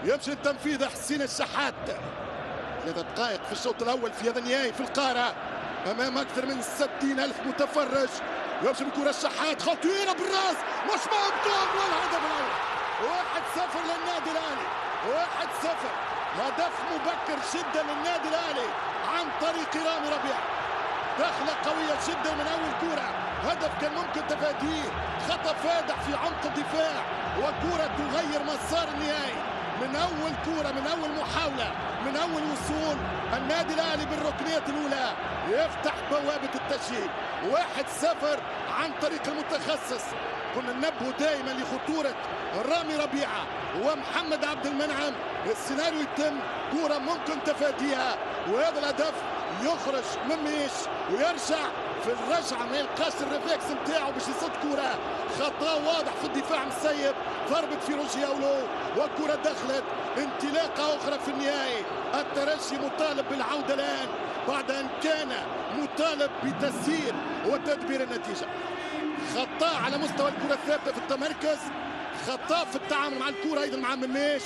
يمشي التنفيذ حسين الشحات. 3 دقائق في الشوط الاول في هذا النهائي في القاهره امام اكثر من 60,000 متفرج. يمشي بالكره الشحات خطيره بالراس مش مقطوع والهدف الاول 1-0 للنادي الاهلي. 1-0 هدف مبكر جدا للنادي الاهلي عن طريق رامي ربيعه. دخله قويه جدا من اول كره، هدف كان ممكن تفاديه، خطا فادح في عمق الدفاع وكره تغير مسار النهائي. من اول كره، من اول محاوله، من اول وصول النادي الاهلي بالركنيه الاولى يفتح بوابه التسجيل. 1-0 عن طريق المتخصص. كنا ننبه دائما لخطوره رامي ربيعه ومحمد عبد المنعم. السيناريو يتم، كره ممكن تفاديها وهذا الهدف يخرج من ميش ويرجع في الرجعه ما يلقاش الريفلكس نتاعو باش يصد كره. خطا واضح في الدفاع مسيب، ضربت في رجل اولو والكره دخلت. انطلاقه اخرى في النهائي. الترجي مطالب بالعوده الان بعد ان كان مطالب بتسيير وتدبير النتيجه. خطا على مستوى الكره الثابته في التمركز، خطا في التعامل مع الكره ايضا مع مميش.